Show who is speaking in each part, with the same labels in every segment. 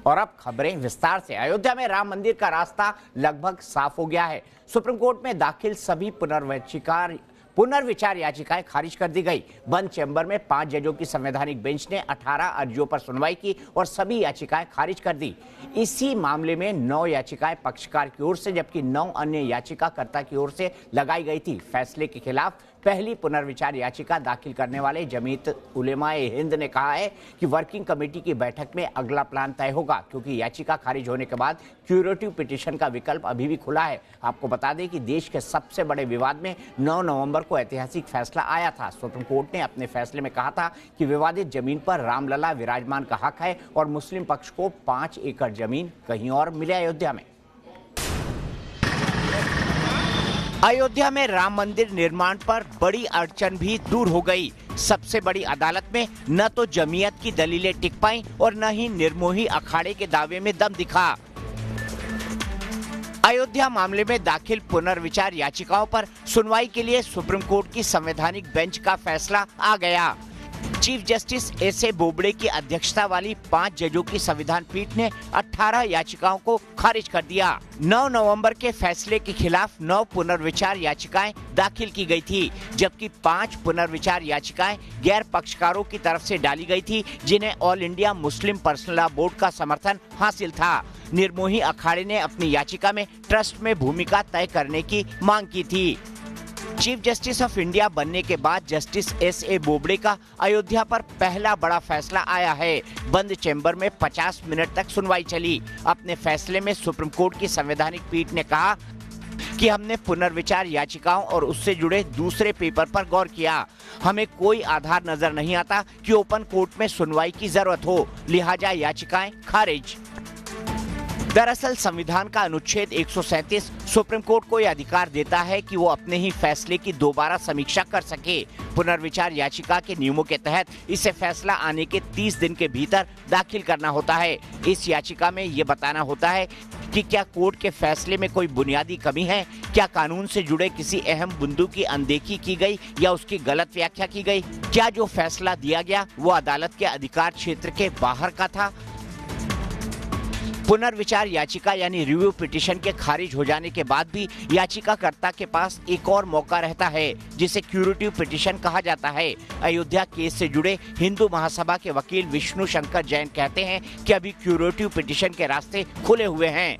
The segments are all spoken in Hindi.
Speaker 1: और अब खबरें विस्तार से। अयोध्या में राम मंदिर का रास्ता लगभग साफ हो गया है। सुप्रीम कोर्ट में दाखिल सभी पुनर्विचार याचिकाएं खारिज कर दी गई। बंद चैम्बर में 5 जजों की संवैधानिक बेंच ने 18 अर्जियों पर सुनवाई की और सभी याचिकाएं खारिज कर दी। इसी मामले में 9 याचिकाएं पक्षकार की ओर से जबकि 9 अन्य याचिकाकर्ता की ओर से लगाई गई थी। फैसले के खिलाफ पहली पुनर्विचार याचिका दाखिल करने वाले जमीयत उलेमाए हिंद ने कहा है कि वर्किंग कमेटी की बैठक में अगला प्लान तय होगा, क्योंकि याचिका खारिज होने के बाद क्यूरेटिव पिटीशन का विकल्प अभी भी खुला है। आपको बता दें कि देश के सबसे बड़े विवाद में 9 नवंबर को ऐतिहासिक फैसला आया था। सुप्रीम कोर्ट ने अपने फैसले में कहा था कि विवादित जमीन पर रामलला विराजमान का हक है और मुस्लिम पक्ष को 5 एकड़ जमीन कहीं और मिले। अयोध्या में राम मंदिर निर्माण पर बड़ी अड़चन भी दूर हो गई। सबसे बड़ी अदालत में न तो जमीयत की दलीलें टिक पाईं और न ही निर्मोही अखाड़े के दावे में दम दिखा। अयोध्या मामले में दाखिल पुनर्विचार याचिकाओं पर सुनवाई के लिए सुप्रीम कोर्ट की संवैधानिक बेंच का फैसला आ गया। Chief justice एस.ए. बोबड़े की अध्यक्षता वाली 5 जजों की संविधान पीठ ने 18 याचिकाओं को खारिज कर दिया। 9 नवंबर के फैसले के खिलाफ 9 पुनर्विचार याचिकाएं दाखिल की गई थी, जबकि 5 पुनर्विचार याचिकाएं गैर पक्षकारों की तरफ से डाली गई थी, जिन्हें all India Muslim personal law board का समर्थन हासिल था। निर्मोही अखाड़े ने अपनी याचिका में ट्रस्ट में भूमिका तय करने की मांग की थी। चीफ जस्टिस ऑफ इंडिया बनने के बाद जस्टिस एस.ए. बोबड़े का अयोध्या पर पहला बड़ा फैसला आया है। बंद चैम्बर में 50 मिनट तक सुनवाई चली। अपने फैसले में सुप्रीम कोर्ट की संवैधानिक पीठ ने कहा कि हमने पुनर्विचार याचिकाओं और उससे जुड़े दूसरे पेपर पर गौर किया। हमें कोई आधार नजर नहीं आता कि ओपन कोर्ट में सुनवाई की जरूरत हो, लिहाजा याचिकाएं खारिज। दरअसल संविधान का अनुच्छेद 137 सुप्रीम कोर्ट को यह अधिकार देता है कि वो अपने ही फैसले की दोबारा समीक्षा कर सके। पुनर्विचार याचिका के नियमों के तहत इसे फैसला आने के 30 दिन के भीतर दाखिल करना होता है। इस याचिका में ये बताना होता है कि क्या कोर्ट के फैसले में कोई बुनियादी कमी है, क्या कानून से जुड़े किसी अहम बिंदु की अनदेखी की गई या उसकी गलत व्याख्या की गई, क्या जो फैसला दिया गया वो अदालत के अधिकार क्षेत्र के बाहर का था। पुनर्विचार याचिका यानी रिव्यू पिटीशन के खारिज हो जाने के बाद भी याचिकाकर्ता के पास एक और मौका रहता है, जिसे क्यूरेटिव पिटीशन कहा जाता है। अयोध्या केस से जुड़े हिंदू महासभा के वकील विष्णु शंकर जैन कहते हैं कि अभी क्यूरेटिव पिटीशन के रास्ते खुले हुए हैं।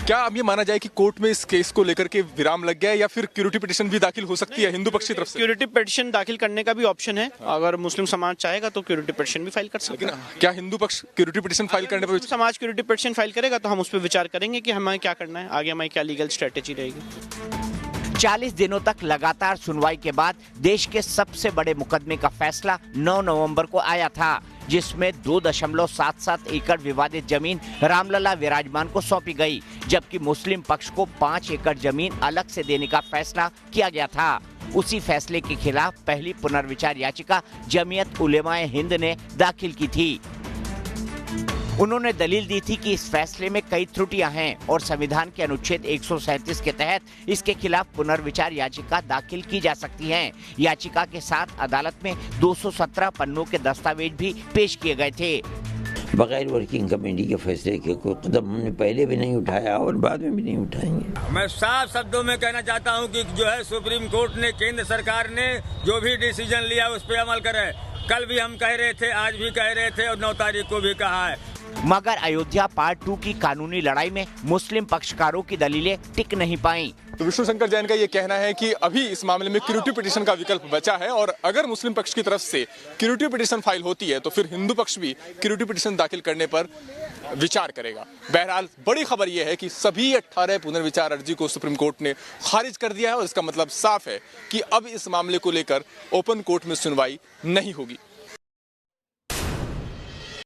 Speaker 2: क्या अब ये माना जाए कि कोर्ट में इस केस को लेकर के विराम लग गया है या फिर क्यूरेटिव पिटीशन भी दाखिल हो सकती है हिंदू पक्ष की तरफ से?
Speaker 3: क्यूरेटिव पिटीशन दाखिल करने का भी ऑप्शन है। अगर मुस्लिम समाज चाहेगा तो क्यूरेटिव पिटीशन भी फाइल कर सकते हैं।
Speaker 2: क्या हिंदू पक्ष क्यूरेटिव पिटीशन फाइल करने पर
Speaker 3: समाज क्यूरेटिव पिटीशन फाइल करेगा तो हम उस पर विचार करेंगे कि हमें क्या करना है, आगे हमारी क्या लीगल स्ट्रेटेजी रहेगी।
Speaker 1: 40 दिनों तक लगातार सुनवाई के बाद देश के सबसे बड़े मुकदमे का फैसला 9 नवंबर को आया था, जिसमें 2.77 एकड़ विवादित जमीन रामलला विराजमान को सौंपी गई, जबकि मुस्लिम पक्ष को 5 एकड़ जमीन अलग से देने का फैसला किया गया था। उसी फैसले के खिलाफ पहली पुनर्विचार याचिका जमीयत उलेमाए हिंद ने दाखिल की थी। उन्होंने दलील दी थी कि इस फैसले में कई त्रुटियां हैं और संविधान के अनुच्छेद 137 के तहत इसके खिलाफ पुनर्विचार याचिका दाखिल की जा सकती है। याचिका के साथ अदालत में 217 पन्नों के दस्तावेज भी पेश किए गए थे।
Speaker 4: बगैर वर्किंग कमेटी के फैसले के कोई कदम हमने पहले भी नहीं उठाया और बाद में भी नहीं उठाएंगे।
Speaker 5: मैं साफ शब्दों में कहना चाहता हूं कि जो है सुप्रीम कोर्ट ने, केंद्र सरकार ने जो भी डिसीजन लिया उस पर अमल करे। कल भी हम कह रहे थे, आज भी कह रहे थे और 9 तारीख को भी कहा है।
Speaker 1: मगर अयोध्या पार्ट 2 की कानूनी लड़ाई में मुस्लिम पक्षकारों की दलीलें टिक नहीं पाईं।
Speaker 2: तो विष्णु शंकर जैन का ये कहना है कि अभी इस मामले में क्यूरेटिव पिटीशन का विकल्प बचा है और अगर मुस्लिम पक्ष की तरफ से क्यूरेटिव पिटीशन फाइल होती है तो फिर हिंदू पक्ष भी क्यूरेटिव पिटीशन दाखिल करने पर विचार करेगा। बहरहाल बड़ी खबर यह है कि सभी 18 पुनर्विचार अर्जी को सुप्रीम कोर्ट ने खारिज कर दिया है और इसका मतलब साफ है कि अब इस मामले को लेकर ओपन कोर्ट में सुनवाई नहीं होगी।